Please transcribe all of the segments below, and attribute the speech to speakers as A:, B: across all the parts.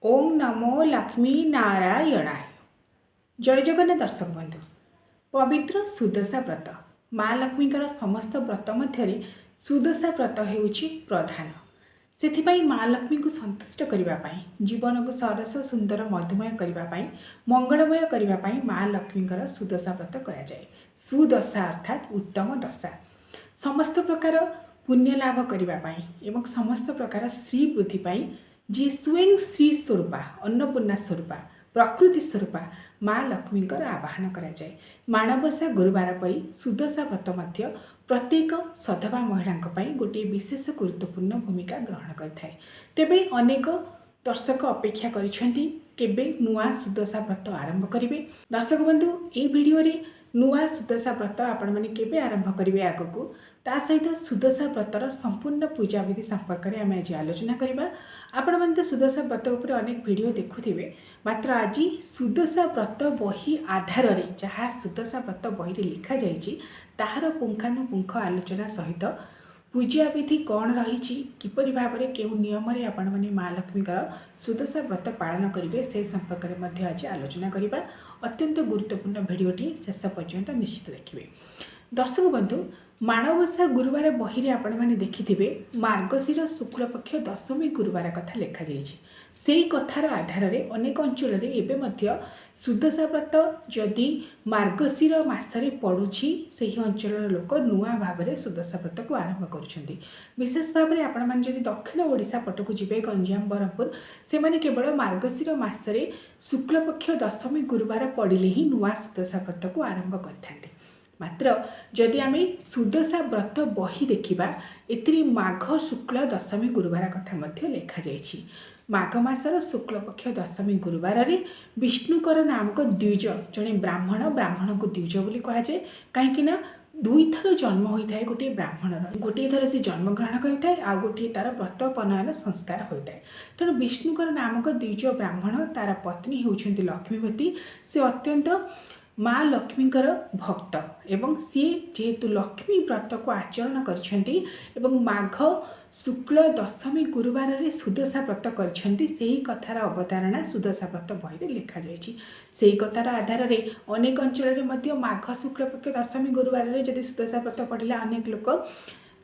A: ओम नमो लक्ष्मी नारायणाय। जय जगन्नाथ दर्शक बंधु। पवित्र सुदशा व्रत माँ लक्ष्मीकर समस्त व्रत मध्य सुदशा व्रत हेउछि प्रधान। से माँ लक्ष्मी को संतुष्ट करने जीवन को सरस सुंदर मधुमय करने मंगलमय करने माँ लक्ष्मीकर सुदशा व्रत कराए। सुदशा अर्थात उत्तम दशा समस्त प्रकार पुण्य लाभ करने समस्त प्रकार श्री वृद्धि जी स्वयं श्री स्वरूपा अन्नपूर्णा स्वरूपा प्रकृति स्वरूपा माँ लक्ष्मीकर आवाहन कराए। माणवसा गुरुवार परी सुदशा व्रत मध्य प्रत्येक सधवा महिला गोटे विशेष गुरुत्वपूर्ण भूमिका ग्रहण करें। तेबे अनेक दर्शक अपेक्षा केबे नुआ सुदशा व्रत आरंभ करेंगे। दर्शक बंधु ये वीडियो नुआ सुदशा व्रत आपण मैंने केबे आरंभ करेंगे आगक ता सहित सुदशा व्रतर संपूर्ण पूजा विधि संपर्क में आम आज आलोचना करवा। आपण मैंने तो सुदशा व्रत उपर अनेक वीडियो देखुथिबे, मात्र आज सुदशा व्रत बही आधार रे जहाँ सुदशा व्रत बही रे लिखा जाइछि ताहार पुंखानुपुंख आलोचना सहित पूजा विधि कौन रही किपरि भाव में केउ नियम रे आपण माने माँ लक्ष्मीकर सुदशा व्रत पालन करेंगे से संपर्क में आज आलोचना करवा। अत्यंत गुरुत्वपूर्ण भिडटी शेष पर्यंत निश्चित देखिए। दर्शक बंधु माणवसा गुरुवार बही आपण मैंने देखिथे मार्गशीर शुक्ल पक्ष दशमी गुरुवार कथा लिखा जाइछि। से कथार आधार में अनेक अंचल सुदशा व्रत जदि मार्गशीर मसरे पड़ुछि से अंचल लोक नुआ भाव में सुदशा व्रत को आरंभ करुछंती। विशेष भाव में आपण मैंने जदि दक्षिण ओडिशा पटक जी गंजाम बरहमपुर से माने केवल मार्गशीर मसरे शुक्ल पक्ष दशमी गुरुवार पड़िले ही नुआ सुदशा व्रत को आरंभ करते। मात्र जदि आम सुदशा व्रत बही देखा ए माघ शुक्ल दशमी गुरुवार कथा मध्य लिखा जाइछि। माघ मासर शुक्ल पक्ष दशमी गुरुवार रे विष्णुकर नामक द्विज जड़े ब्राह्मण को द्विज बोली कहुए कहीं दुई थर जन्म होता है। गोटे ब्राह्मणर गोटे थर से जन्म ग्रहण करता है आ गोटे तार व्रत पनयन संस्कार होता है। तेणु विष्णुकर नामक द्विज ब्राह्मण तार पत्नी होउछंती लक्ष्मीवती। से अत्यंत माँ लक्ष्मीकर भक्त एवं सी जेहेतु लक्ष्मी व्रत को आचरण कर माघ शुक्ल दशमी गुरुवार रे सुदशा व्रत कर कथार अवतारणा सुदशा व्रत बही लिखा जाइछि। से कथार आधार में अनेक अंचल में माघ शुक्ल पक्ष दशमी गुरुवार रे जदि सुदशा व्रत पढ़िला अनेक लोक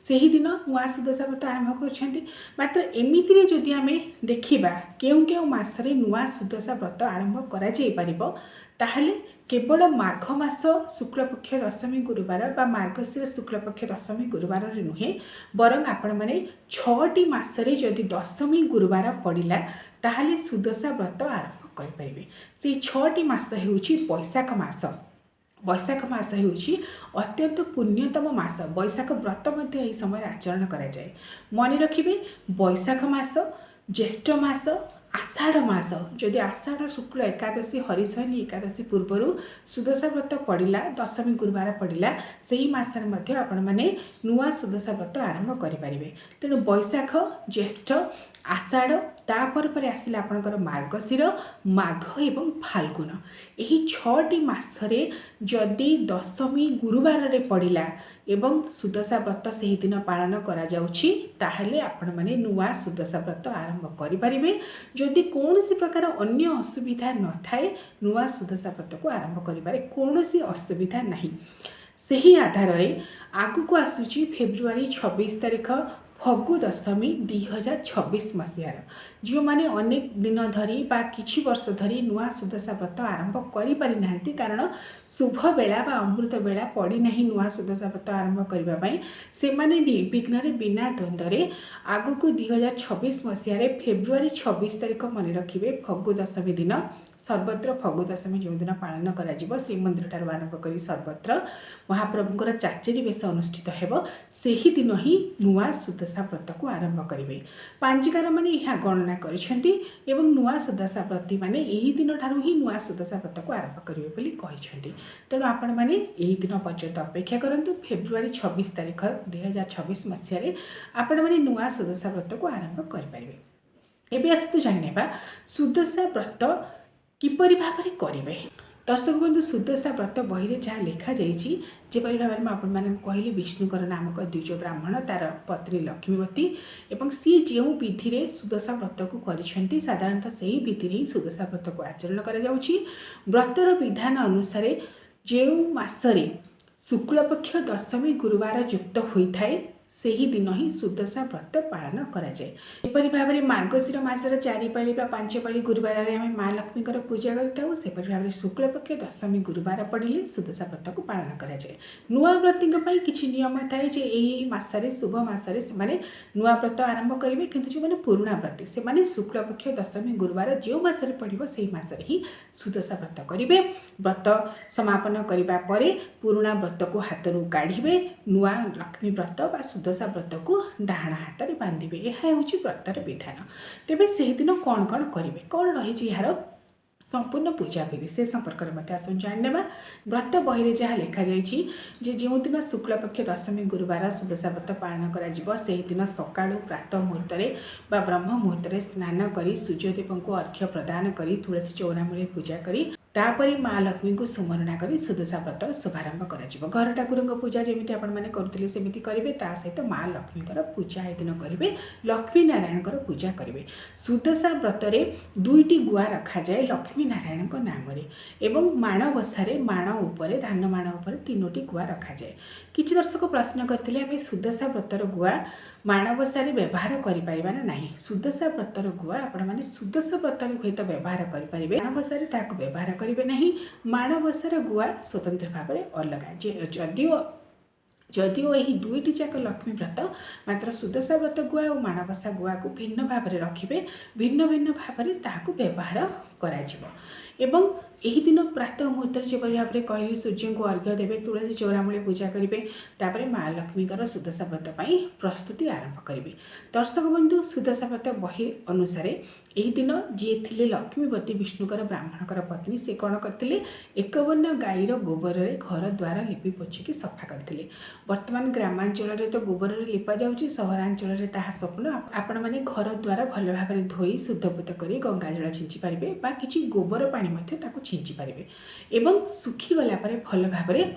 A: सही दिन नुआ सुदशा व्रत आरंभ कर। मात्र एमितिरे जदि आम देखा केउ केउ मासरे नुआ सुदशा व्रत आरंभ करा जाई परिबो ताहले केवल माघ मास शुक्ल पक्ष दशमी गुरुवार बा मार्गशीर शुक्ल पक्ष दशमी गुरुवार रे नुहे बरं आपण माने 6टी मासरे जदि दशमी गुरुवार पड़िला ताहले सुदशा व्रत आरंभ कर परिबे। से 6टी मास हेउछि बैशाख मास। बैशाख मास हेउछि अत्यंत पुण्यतम मास। बैशाख व्रत मध्य एही समय आचरण करा जाए। मन रखिबे बैशाख मास, ज्येष्ठ मास, आषाढ़ मास जदि आषाढ़ शुक्ल एकादशी हरिशयनी एकादशी पूर्वर सुदशा व्रत पड़िला दशमी गुरुवार पड़िला सही मासर मध्य आपण माने नुआ सुदशा व्रत आरंभ करें। तेणु बैशाख, ज्येष्ठ, आषाढ़ तापर पर आसिला आपणकर मार्गशीर, माघ एवं फाल्गुन यही 6टी मासरे जदि दशमी गुरुवार रे पड़िला एवं सुदशा व्रत से दिन पालन करा जाउछि ताहले आपण माने नुआ सुदशा व्रत आरंभ करि परिबे। जदि कौन सी प्रकार अन्य असुविधा न थाए नुआ सुदशा व्रत को आरंभ करिबारे कौनसी असुविधा नहीं। सही आधार रे आगु को आसुछि फेब्रुआरी 26 तारिख फगु दशमी 2026 मसीहार जो माने अनेक दिन धरी बा किछि वर्ष धरी नुआ सुदशा व्रत आरंभ करि पारि नांती कारण शुभ बेला बा अमृत बेला पड़ी नहीं नुआ सुदशा व्रत आरंभ करबा पई से माने निर्विघ्न रे बिना द्वंद्व रे आगु को 2026 मसीहार फेब्रुआरी 26 तारिख मन रखिबे फगु दशमी दिन सर्वत्र फगु दशमी जो दिन पालन करा श्री मंदिर ठार आरंभ कर सर्वत्र महाप्रभुंर चाचेरी बेश अनुष्ठित हेबो सेही दिन ही नुआ सुदशा व्रत को आरंभ करेंगे। पांजिकार माने यह गणना करिसेंती एवं नुआ सुदशा व्रती माने यही दिन ठारू ही नुआ सुदशा व्रत को आरंभ करिवे बोली कहिसेंती। तेणु आपण माने यही दिन पर्यंत अपेक्षा करंतु फेब्रुआरी 26 तारिख 2026 मसीह आपण माने नुआ सुदशा व्रत को आरंभ करि परिबे। एबे आसतु जानिबा सुदशा व्रत किपरि भाव में करेंगे। दर्शक बंधु सुदशा व्रत बही जहाँ लिखा जाइए जेपरी भाव में आपण कहली विष्णुकर नामक द्विज ब्राह्मण तार पत्नी लक्ष्मीवती एवं सी जो विधि में सुदशा व्रत को करिसेंती साधारणतः से ही विधि ही सुदशा व्रत को आचरण कर व्रतर विधान अनुसार जो मसरे शुक्लपक्ष दशमी गुरुवार युक्त होता है से ही दिन ही सुदशा व्रत पालन कराए। एपरी भाव में मार्गशीर मासर 4 पाली 5 पाली गुरुवार आम माँ लक्ष्मी पूजा करपरी भाव में शुक्लपक्ष दशमी गुरुवार पड़े सुदशा व्रत को पालन कराए। नुआ व्रती किसी नियम थाए मसरे शुभ मसरे से नुआ व्रत आरंभ करेंगे किंतु जो मैंने पुराणा व्रती से शुक्लपक्ष दशमी गुरुवार जो मसरे पड़ो से मसरे ही सुदशा व्रत करेंगे। व्रत समापन करने पुराणा व्रत को हाथ रू काढ़े नुआ लक्ष्मी व्रत बा सुदशा व्रत को डाण हाथ में बांधे। यह हूँ व्रतर विधान। तेज से दिन कौन कौन करेंगे कौन रही यार संपूर्ण पूजा विधि से संपर्क में आसन जाने। व्रत बही जहाँ लिखा जाइए जो दिन शुक्लपक्ष दशमी गुरुवार सुदशा व्रत पालन कर सका प्रात मुहूर्त ब्रह्म मुहूर्त स्नान कर सूर्यदेव को अर्घ्य प्रदान कर तुलसी चौरामूल पूजा कर तापर माँ लक्ष्मी को सुमरणा कर सुदशा व्रत शुभारंभ कर घर ठाकुर पूजा जमी आपने करुले सेमती करेंगे सहित माँ लक्ष्मी पूजा ये दिन करेंगे लक्ष्मी नारायण पूजा करेंगे। सुदशा व्रत दुईटी गुआ रखा जाए लक्ष्मी नारायण नाम एवं माणवसारे माण उपर धान माण उपर 3टी गुआ रखा जाए। किसी दर्शक प्रश्न करते आम सुदशा व्रतर गुआ माणवसारे व्यवहार करें ना नहीं। सुदशा व्रतर गुआ आपण सुदशा व्रत हुए तो व्यवहार करेंगे माणवसारे व्यवहार करेंगे नहीं। माणवसार गुआ स्वतंत्र भाव में अलग जदिओ यही दुईटी जाक लक्ष्मी व्रत मात्र सुदशा व्रत गुआ और माणवसा गुआ को भिन्न भाव में रखिए भिन्न भिन्न भाव में ताकू व्यवहार करा एवं यही दिन प्रातः मुहूर्त जो भाव में कहली सूर्य को अर्घ्य देवे तुलसी चौरामूल पूजा करेंगे तापर माँ लक्ष्मी सुदशा व्रत प्रस्तुति आरंभ करेंगे। दर्शक बंधु सुदशा व्रत बही अनुसार यही दिन जी थे लक्ष्मीवती विष्णुकर ब्राह्मणकर पत्नी से कौन करते एकवर्ण गाईर गोबर घर द्वार लिपि पोछिकी सफा करते। वर्तमान ग्रामांचल तो गोबर लिपा जाऊँगी सहरांचल ताहा स्वप्न आपण मैंने घर द्वार भल भाव में धोई शुद्धपुत कर गंगाजल छिंची पारे कि गोबर पानी छिंची पारे एवं सुखी गलापर भल भाव में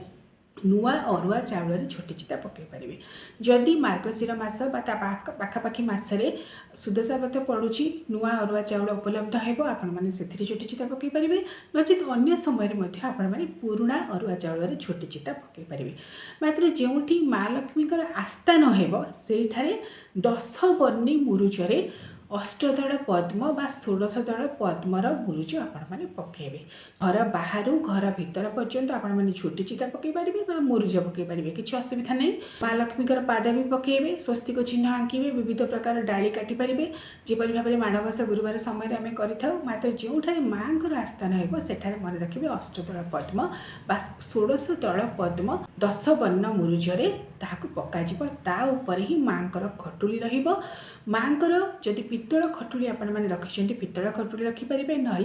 A: नुआ अरुआ चाउल छोटी चिता पकई पारे। जदि मार्गशीर मास पाखापाखि मसरे सुदशा व्रत पड़ुछि नुआ अरुआ चाउल उपलब्ध हेबो आपण माने सेथिरे छोटी चिता पकई पारे नचेत अन्य समय मध्ये आपण माने पुराणा अरुआ चाउल छोटी चिता पकई पारे। मात्र जेउठी माँ लक्ष्मीकर आस्थान हेबो सेठारे 10 वर्णी मुरुजरे अष्टदल पद्म बा 16 दल पद्मर मुरुज आपण माने पकेबे। घर बाहर घर भीतर पर्यंत आपण माने छोटी चिता पकई पारिबे बा मुरुज पकई पारिबे किछि असुविधा नहीं। माँ लक्ष्मीकर पाद भी पकेबे स्वस्तिक चिन्ह आंकिबे विविध प्रकार डाली काटी पारिबे जेपरि भाव में माणवसा गुरुवार समय आम करिथाउ। मात्र जोठारे माँकर आस्थान हेबो सेठारे मन रखिबे अष्टदल पद्म बा 16 दल पद्म 10 वर्ण मुरुजरे ताहाकु पकाजिबो ता ऊपर ही माँकर खटुली रहिबो। माँकर जदि पित्तल खटुली आपण माने रखिछन्ती पित्तल खटुली रखिपारे ना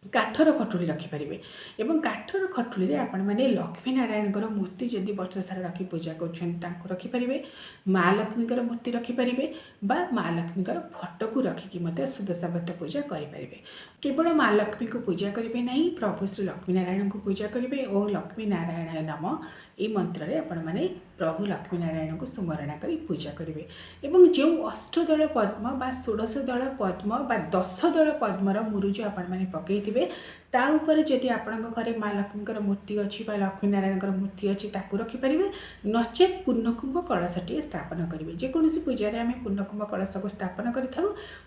A: काठर खटुली रखिपारे एवं काठर खटुली रे आपण माने लक्ष्मी नारायण मूर्ति जदि वर्ष सारा रखी पूजा कर रखिपारे माँ लक्ष्मी मूर्ति रखिपारे बा माँ लक्ष्मी फोटो को रखिकी मते सुदशा व्रत पूजा करें। केवल माँ लक्ष्मी को पूजा करेंगे नहीं प्रभु श्री लक्ष्मी नारायण को पूजा करेंगे और लक्ष्मी नारायण नाम ये मंत्र रे आपण माने प्रभु लक्ष्मी नारायण को स्मरणा कर पूजा करेंगे एवं जो अष्टदल पद्म बा 16 दल पद्म बा 10 दल पद्मर मुरुज आपण माने पकईथिबे ता ऊपर जदि आपण घरे माँ लक्ष्मी मूर्ति अच्छी लक्ष्मी नारायण मूर्ति अच्छी ताकू रखिपारे नचेत पूर्णकुंभ कलशटी स्थापन करेंगे। जेकोसी पूजा आम पूर्णकुंभ कलश को स्थापन करें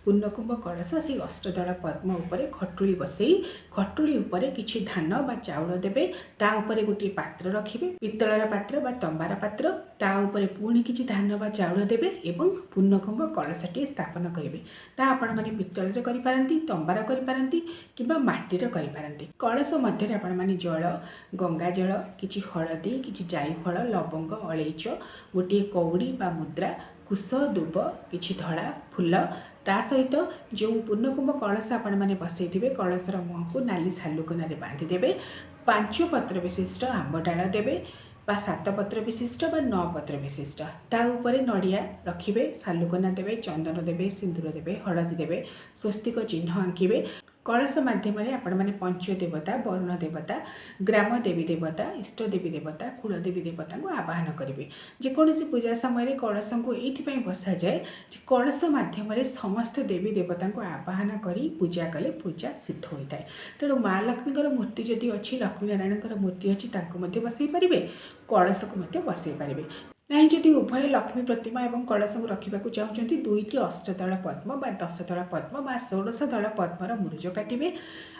A: पूर्णकुंभ कलश से अष्टदल पद्म उपर खटुली बसई खटुली उपर किछि धान बा चाउल देबे ता ऊपर गोटे पात्र रखिबे पित्तलर पात्र बा तंबार पात्र ता ऊपर पुणी किछि धान बा चाउल देबे एवं पूर्णकुंभ कलशटी स्थापन करेंगे। ता आपण माने पित्तलरे करि पारंती तंबार करि पारंती किबा माटीर करि पारंती। कलश मध्य आपण माने जल गंगा जल किछि हळदी किछि जाईफल लवंग अलैच गोटे कौड़ी बा मुद्रा कुश दुब किछि धड़ा फूल ता सहित जो पूर्णकुंभ कलश आपण माने बसैथिबे कलशर मुह को नाली सालुकना रे बांधी देबे 5 पत्र विशिष्ट आंब डाल देबे बा 7 पत्र विशिष्ट बा 9 पत्र विशिष्ट ता ऊपर नड़िया रखिबे सालुकना देबे चंदन देबे सिंदूर देबे हळदी देबे स्वस्तिक चिन्ह आंकिबे कलश माध्यम आपण मैंने पंचदेवता वरुण देवता ग्राम देवी देवता इष्ट देवी देवता कुलदेवी देवता को आवाहन करेंगे। जेकोसी पूजा समय कलश को ये बसा जाए कलश माध्यम समस्त देवी देवता को आवाहन कर पूजा कले पूजा सिद्ध होता है। तेणु माँ लक्ष्मी मूर्ति जदि अच्छी लक्ष्मी नारायण मूर्ति अच्छी बसई पारे कलश को बसई पारे नहीं जदि उभय लक्ष्मी प्रतिमा और कलश को रखा चाहते दुईटी अष्टदल पद्म बा 10 दल पद्म बा 16 दल पद्मर मुरुज काटे।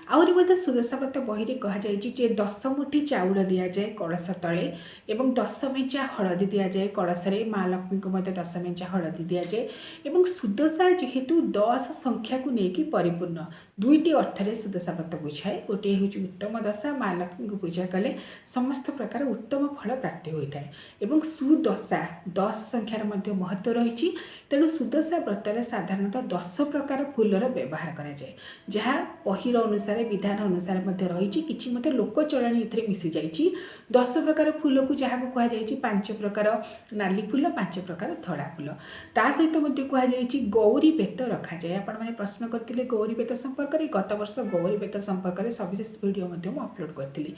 A: आहरी मध्य सुदशा व्रत बही में कहुचे 10 मुठी चाउल दि जाए कलश तले और 10 मेचा हलदी दि जाए कलश माँ लक्ष्मी को 10 मेचा हलदी दि जाए और सुदशा जेहेतु 10 संख्या को लेकिन परिपूर्ण दुईटी अर्थ में सुदशा व्रत बुझाए। गोटे हूँ उत्तम दशा माँ लक्ष्मी को पूजा कले समस्त प्रकार उत्तम फल प्राप्ति होता है और सुदशा 10 संख्यार महत्व रही। तेणु सुदशा व्रत साधारणतः 10 प्रकार फूलर व्यवहार कराए जहाँ बहिर अनुसार विधान अनुसार रही कि लोक चलणी ए मिसी जाइए 10 प्रकार फूल को जहाँ को कहुई 5 प्रकार नाली फूल 5 प्रकार धड़ा फूल ता सहित कहुई गौरी बेत रखा जाए। आपण मैंने प्रश्न करते गौरी बेत संपर्क में गत वर्ष गौरी बेत संपर्क में सविशेष वीडियो अपलोड करी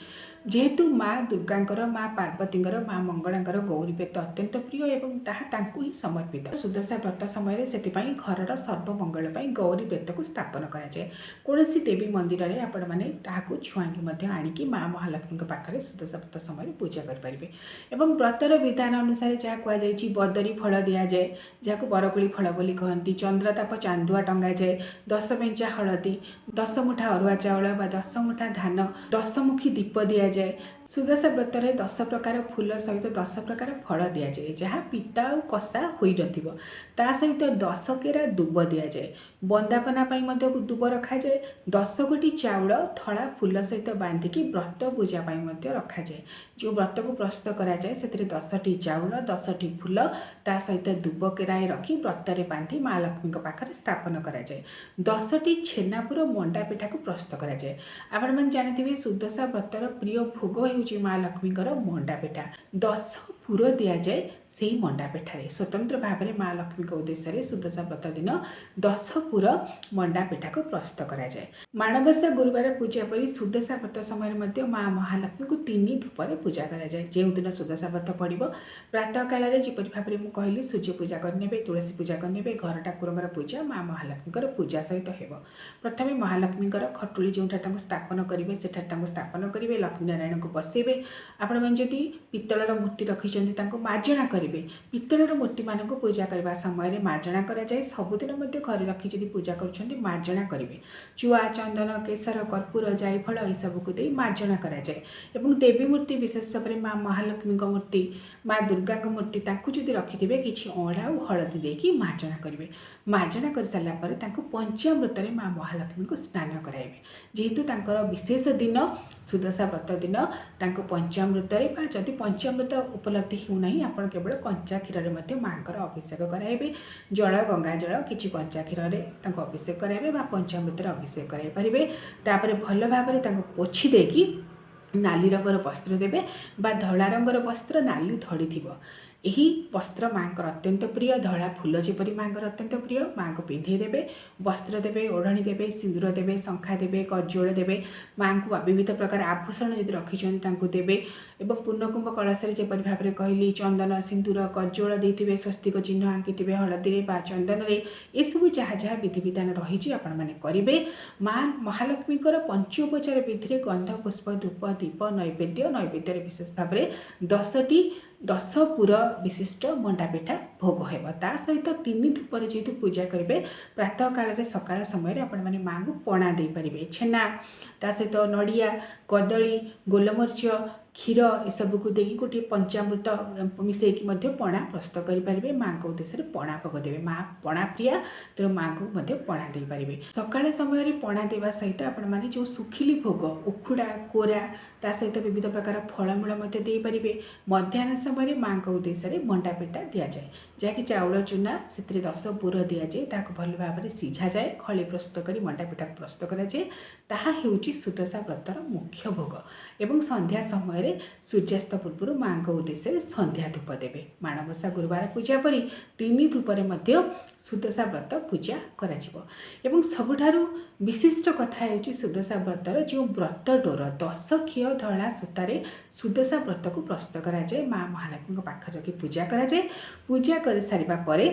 A: जेहेतु माँ दुर्गा माँ पार्वती माँ मंगला गौरी बेत अत्यंत प्रिय और ही समर्पित। सुदशा व्रत समय से घर सर्वमंगल गौरी बेत को स्थापन कराए। कौन देवी मंदिर में आपण मैंने छुआंगी आणिकी माँ महालक्ष्मी पाखे सुदशा व्रत समय पूजा करेंगे। और व्रतर विधान अनुसार जहाँ कहुई बदरी फल दि जाए जहाँ बरकोली फल बोली कहती चंद्रताप चांदुआ टंगा जाए 10 मेचा हलदी 10 मुठा अरुआ चाउल बा 10 मुठा धान 10 मुखी दीप दि जाए। सुदशा व्रत 10 प्रकार फूल सहित 10 प्रकार फल दि जाए जहाँ पिता और कषा हो ता सहित 10 केरा दुब दि जाए। बंदापना दुब रखा जाए 10 गोटी चाउल धड़ा फूल सहित बांधिकी व्रत पूजा रखा जाए। जो व्रत को प्रस्तुत कराए से 10टी चाउल 10टी फूल ता सहित दुब केराए रखी व्रत बांधि माँ लक्ष्मी पाखे स्थापन कराए। 10टी छेनापुर मंडा पिठा को प्रस्तुत कराए। आपण मैंने जानते सुदशा व्रतर प्रिय भोग हूँ माँ लक्ष्मी मंडा पिठा 10 पुर दि जाए से मंडा पिठारे स्वतंत्र भाव में माँ लक्ष्मी उद्देश्य सुदशा व्रत दिन 10 पुर मंडा पिठा को प्रस्तुत कराए। माणबसा गुरुवार पूजा पर सुदशा व्रत समय माँ महालक्ष्मी को 3 धूपर पूजा कराए। जो दिन सुदशा व्रत पड़ो प्रातः काल जपरी भाव में कहली सूर्य पूजा करने तुलसी पूजा करने घर ठाकुर पूजा माँ महालक्ष्मी पूजा सहित हो। प्रथम महालक्ष्मी खटुली जो स्थापन करेंगे स्थापन करेंगे लक्ष्मी नारायण को बसैबे। आपण मैंने जदि पित्तलर मूर्ति रखी मार्जना करेंगे पित्तलर मूर्ति मान पूजा करने समय मार्जना कराए। सबुदिन घर रखी जब पूजा कर मार्जना करेंगे चुआ चंदन केसर कर्पूर जायफल यह सब को दे मार्जना कराए। और देवी मूर्ति विशेष भाव में माँ महालक्ष्मी मूर्ति माँ दुर्गा मूर्ति जब रखिथे कि अँड़ा और हलदी देकी मार्जना करेंगे। मार्जना कर सारापर पंचामृत माँ महालक्ष्मी को स्नान कराइबे। जेहेतु विशेष दिन सुदशा व्रत दिन पंचामृत जदि पंचामृत उपलब्धि होना आप केवल कंचा क्षीर में माँ अभिषेक कराइबे। जल गंगा जल कि कंचा क्षीर अभिषेक कराइबे पंचामृत अभिषेक कराइपारे। तापर भल भाव में पोछि देकी नाली रंगर वस्त्र देवे बा धला रंगर वस्त्र नाली धड़ी थी यही वस्त्र माँ अत्यंत प्रिय धड़ा फूल जपरी माँ अत्यंत प्रिय माँ को पिंधे देवे वस्त्र देवे ओढ़णी देवे सिंदूर देवे शंखा देवे कज्जोल देवे माँ को विविध प्रकार आभूषण जब रखिंट देवे। और पूर्णकुंभ कलश जपरी भाव में कहली चंदन सिंदूर कज्जोल देते स्वस्तिक चिन्ह आंकी हलदी बा चंदन ये सब जहाँ जहाँ विधि विधान रही आपण मैंने करेंगे। माँ महालक्ष्मी पंचोपचार विधि गंध पुष्प धूप दीप नैवेद्य विशेष भाव में 10 पुर विशिष्ट मंडा पिठा भोग होता सहित 3 धूपर जेहेतु पूजा करेंगे प्रातः काल सकाळ समय आपण मैंने माँ को पणा दे पारे छेना ता सहित नड़िया कदली गोलमरीच क्षीर यू को देखिए गोटे पंचामृत मिसेक पणा प्रस्तुत करेंगे। माँ को उद्देश्य पणा भोग देवे माँ पणा प्रिया तेणु माँ को पणा दे पारे। सकाळ समय पणा देवा सहित आपण मैंने जो सुखिली भोग उखुड़ा कोरा ता सहित विविध प्रकार फलमूल दे पारे। मध्याह्न समय माँ को उद्देश्य मंडा पिठा दि जाए जहाँकि चाउल चूना से 10 पुर दि जाए भल भाव में सीझा जाए खली प्रस्तुत कर मंडा पिठा प्रस्तुत कराए। ताहा हेउची सुदशा व्रतर मुख्य भोग। एवं संध्या समय सूर्यास्त पूर्व माँ उद्देश्य संध्या धूप देवे। माणबसा गुरुवार पूजा परी 3 धूपर सुदशा व्रत पूजा कर। सबुठारु विशिष्ट कथा है सुदशा व्रतर जो व्रत डोर 10 क्षीय धला सूतार सुदशा व्रत को प्रस्तुत कराए। माँ महालक्ष्मी पाखे रखी पूजा कराए। पूजा कर सारिबा परे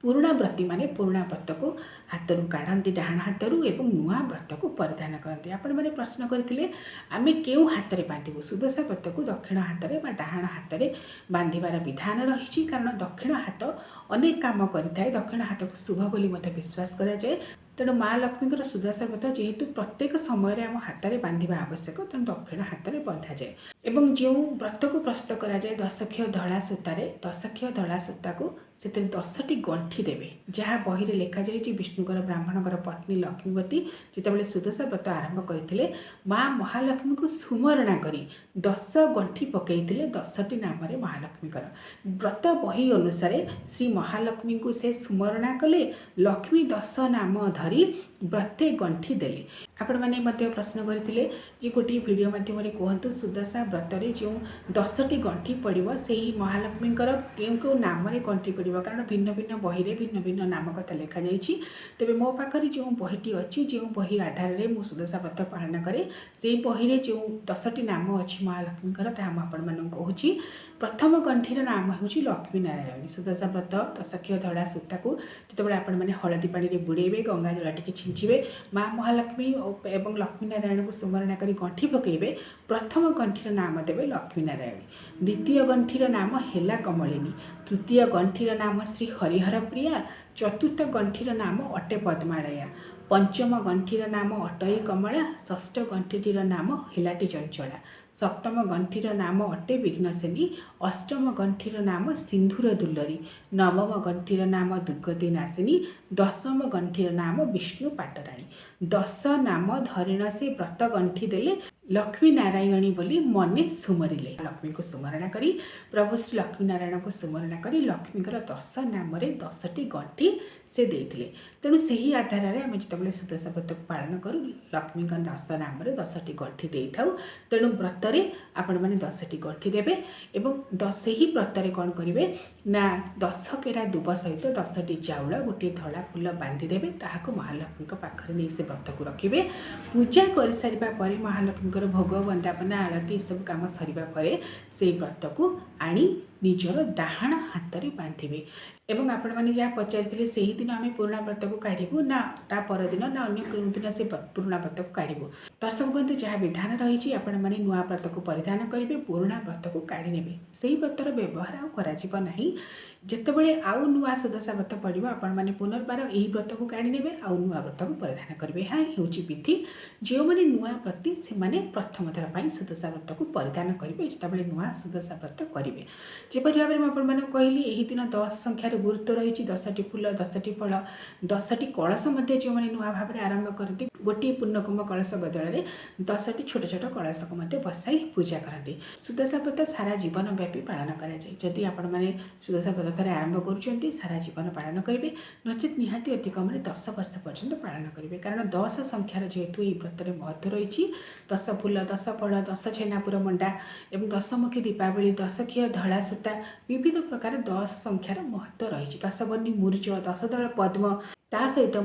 A: पुरुणा व्रती माने पुरुणा व्रत को हाथरू काढ़ती डाण हाथरू एवं नुआ व्रत को परिधान करते। आपण मैंने प्रश्न करते आमे केउ हाथ में बांधु सुदशा व्रत को दक्षिण हाथ में डाण हाथ में बांधार विधान रही। कारण दक्षिण हाथ अनेक काम करें। दक्षिण हाथ को शुभ बोली विश्वास कराए। तेणु माँ लक्ष्मी सुदशा व्रत जेहेतु प्रत्येक समय आम हाथ में बांधा आवश्यक तेणु दक्षिण हाथ में बंधा जाए। एवं जो व्रत को प्रस्तुत कराए 10 क्षीय धला सूतार 10 क्षीय धला सूता को से 10टी गंठी देवे। जहाँ बही में लिखा जाए विष्णुकर ब्राह्मणकर पत्नी लक्ष्मीवती जितेबाला सुदशा व्रत आरंभ करते माँ महालक्ष्मी को सुमरणा करी 10 गंठी पकईले 10टी नाम महालक्ष्मीकर व्रत बही अनुसार श्री महालक्ष्मी को से सुमरणा कले। लक्ष्मी 10 नाम धरी प्रत्येक गंठी देले। आपण मैंने प्रश्न करते जे गोटे वीडियो माध्यम कहतु सुदशा व्रत जो 10टी गंठी पड़ो से महालक्ष्मीकर क्यों नाम गंठी पड़ो। कारण भिन्न भिन्न बही में भिन्न भिन्न नाम कथा लिखा जाइए। तेरे मो पाखे जो बहीटी अच्छी जो बही आधार में मुझे सुदशा व्रत पालन करे से बही में जो 10टी नाम अच्छी महालक्ष्मीकर आपण मैं कहूँ। प्रथम गंठीर नाम हूँ लक्ष्मी नारायणी। सुदशा व्रत 10 क्षीय धड़ा सूता को जितेबाला आपण मैंने हलदी पानी में बुड़ेबे गंगा जल टी छिंचे माँ महालक्ष्मी एवं लक्ष्मी नारायण को सुमरणा कर गंठी पकईबे। प्रथम गंठीर नाम देवे लक्ष्मी नारायणी। द्वितीय गंठीर नाम हेला कमलिनी। तृतीय गंठीर नाम श्री हरिहर प्रिया। चतुर्थ गंठीर नाम अटे पद्मालया। पंचम गंठीर नाम अटई कमला। षष्ठ गंठीटीर नाम हेलाटी चंचला। सप्तम गंठीर नाम अटे विघ्नसेनी। अष्टम गंठीर नाम सिंधुर दुल्लरी। नवम गंठीर नाम दुर्गति नाशिनी। दशम गंठीर नाम विष्णु पाटराणी। 10 नाम धरिण से व्रत गंठी देले लक्ष्मी नारायणी बोली मने सुमरिले। लक्ष्मी को सुमरणा करी प्रभु श्री लक्ष्मी नारायण को सुमरणा करी लक्ष्मीकर 10 नाम 10टी गंठी से देते। तेणु से ही आधार में आम जो सुदशा व्रत पालन करूँ लक्ष्मी 10 नाम 10टी गंठी दे था। तेणु व्रत आपण मैंने 10टी गंठी देवे एवं से ही व्रत कौन करेंगे ना 10 केरा दुब सहित 10टी चाउल गोटे धड़ा फूल बांधिदेवे। ताहाको महालक्ष्मी पाखे नहीं से व्रत को रखिए। पूजा कर सारिबा परे महालक्ष्मीकर भोग वंदापना आरती सब कम सरिबा परे से व्रत को आनी निजर डाहाण हाथ में बांधे। एवं आपण मैंने जहाँ पचारि से ही दिन आम पुराणा व्रत को काढ़ू ना ता परदिन ना अन्य कौन दिन से पुराणा व्रत को काढ़ू। दर्शक बंधु जहाँ विधान रही आपण मैंने नुआ व्रत को परिधान करेंगे पुराणा व्रत को काढ़ी ने से व्रतर व्यवहार आउ जितेबाला आउ नुआ सुदशा व्रत पड़ो आपण मैंने पुनर्बार यही व्रत को काढ़ी ने आउ नुआ व्रत को परिधान करेंगे। यहाँ हूँ विधि जो मैंने नुआ व्रती से प्रथम थर पर सुदशा व्रत को परिधान करेंगे जितेबाला नुआ सुदशा व्रत करेंगे। जपरी भाव में आपको कहली यही दिन 10 संख्यार गुरुत्व रही 10टी फूल 10टी फल 10टी कलश जो मैंने नुआ भाव में आरंभ करती गोटे पूर्णकुंभ कलश बदल में 10टी छोट छोट कलश को बसाई पूजा करती। सुदशा व्रत सारा जीवन व्यापी पालन कराए। जदि आपण मैंने सुदशा व्रत थे आरंभ कर सारा जीवन पालन करेंगे नचेत निहाती अति कम 10 वर्ष पर्यंत पालन करेंगे। कारण 10 संख्यार जेहेतु ये व्रत महत्व रही 10 फूल 10 फल 10 छेनापुर मंडा एवं 10मुखी दीपावली 10 क्षीय धड़ा सूता विविध प्रकार 10 संख्यार महत्व रही 10 बनी मूर्ज 10 दल पद्म ता सहित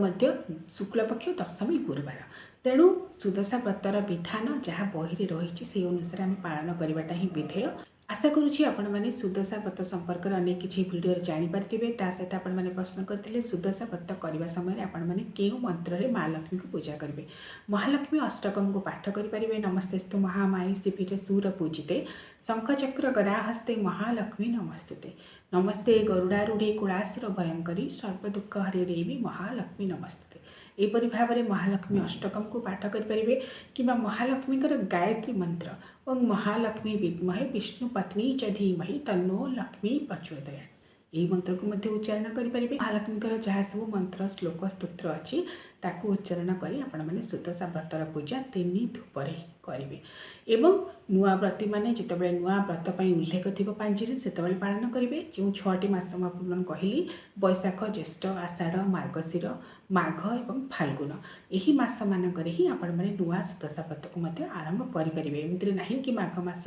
A: शुक्लपक्ष दशमी गुरुवार। तेणु सुदशा व्रतर विधान जहाँ बही रही से अनुसार आम पालन करवाटा ही विधेय। आशा करुँची आपण मैंने सुदशा व्रत संपर्क में अनेक किसी वीडियो जानीपारे। ता सहित आपण मैंने प्रश्न करते सुदशा व्रत करने समय आपण मैंने क्यों मंत्र माँ लक्ष्मी को पूजा करेंगे। महालक्ष्मी अष्टकम को पाठ करेंगे। नमस्तेस्तु महामाई श्रीपीठे सूर पूजिते शंखचक्र गदा हस्ते महालक्ष्मी नमस्ते। नमस्ते गरुड़ारूढ़े कुलासुर भयंकरी सर्वदुख हरे देवी महालक्ष्मी नमस्ते। एपरी भाव में महालक्ष्मी अष्टकम को पाठ करेंगे कि महालक्ष्मीकर गायत्री मंत्र और महालक्ष्मी विद्महे विष्णु पत्नी च धीमहि तन्नो लक्ष्मी प्रचोदयात् यही मंत्र को मध्य उच्चारण करेंगे। महालक्ष्मीकर जहाँ सब मंत्र श्लोक स्तोत्र अच्छी ताकू उच्चारण कर सुदशा व्रतर पूजा 3 धूप करेंगे। एवं नुआ व्रती मैंने जिते नुआ व्रत पर उल्लेख थी पांजी से पालन करेंगे। जो 6टी मास मैं कहली बैशाख ज्येष्ठ आषाढ़ मार्गशीर माघ और फाल्गुन यही मास मानक ही आपण मैंने नुआ सुदशा व्रत को आरंभ करेंगे। एमती ना कि माघ मास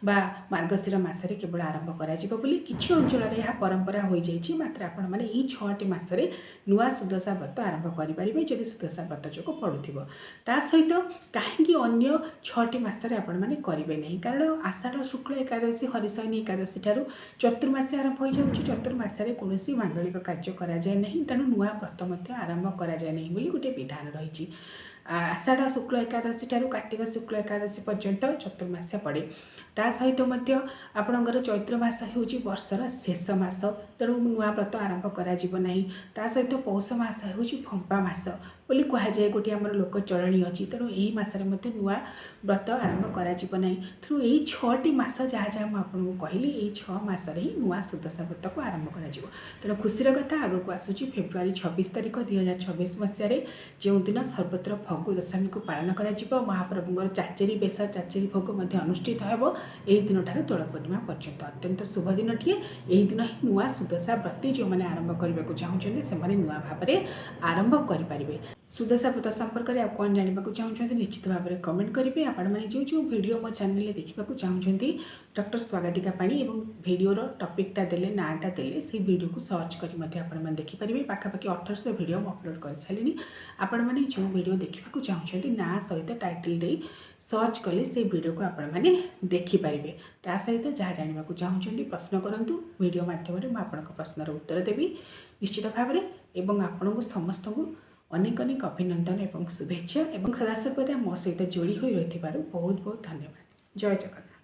A: बा मार्गशीर मसरे केवल आरंभ कर किसी अंचल यह परंपरा हो जाए मात्र आपण मैंने यही 6टी मासरे नुआ सुदशा व्रत आरंभ करेंगे जदि सुदशा व्रत जो पड़ुव ता सहित कहीं अन्य 6टी मासरे आपण मैंने करेंगे नहीं कारण आषाढ़ शुक्ल एकादशी हरिशयनी एकादशी ठार चतुर्मासी आरंभ हो जाए चतुर्मासरे कौन मांगलिक कार्य कराए नहीं तेणु नुआ व्रत आरंभ कराए नहीं बोली गोटे विधान रही। आषाढ़ शुक्ल एकादशी ठार कार्तिक शुक्ल एकादशी पर्यंत चतुर्मास पड़े ता सहित आपणकर चैत्र मास हूँ वर्षर शेष मास तेणु नुआ व्रत आरंभ करा सहित पौष मास हूँ फंपा मास बोली कहुए गोटे आम लोक चलणी अच्छी तेणु यही मसरे नुआ व्रत आरंभ करा तेणु यही 6टी मास जहाँ जहाँ मुझे कहली यही 6 मासरे ही नुआ सुदशा व्रत को आरंभ कर तेणु खुशीर कथा आगक आसूँ फेब्रुआरी 26 तारिख 2026 मसीह जो दिन सर्वत्र फगु दशमी को पालन कर महाप्रभुଙ୍କର चाचेरी बेश चाचेरी भोग अनुष्ठित हो यही दिन ठार दोल पूर्णिमा पर्यंत अत्यंत शुभ दिन टे यही दिन ही नुआ सुदशा व्रती जो मैंने आरंभ करने को चाहते से नुआ भाव में आरंभ करेंगे। सुदशा व्रत संपर्क में कौन जानवा चाहते निश्चित भाव में कमेंट करेंगे। आपण मैंने जो जो वीडियो मो चैनल देखा चाहते डॉक्टर स्वागतिका पाणी और वीडियोर टॉपिकटा देले नाटा देले से वीडियो को सर्च कर देखिपारे पाखापाखि 1800 वीडियो अपलोड कर सारे आपण मैंने जो वीडियो देखा चाहते ना सहित टाइटल दे सर्च कले से वीडियो को आपण मैंने देखिपारे ता सहित जहाँ जानवा चाहते प्रश्न करूँ वीडियो मध्यम मुझे प्रश्नर उत्तर देवी निश्चित भाव में आपण को समस्त को अनेक अनेक अभिनंदन और शुभेच्छा और सदासर्वदा मो सहित जोड़ी हो रही बहुत बहुत धन्यवाद। जय जगन्नाथ।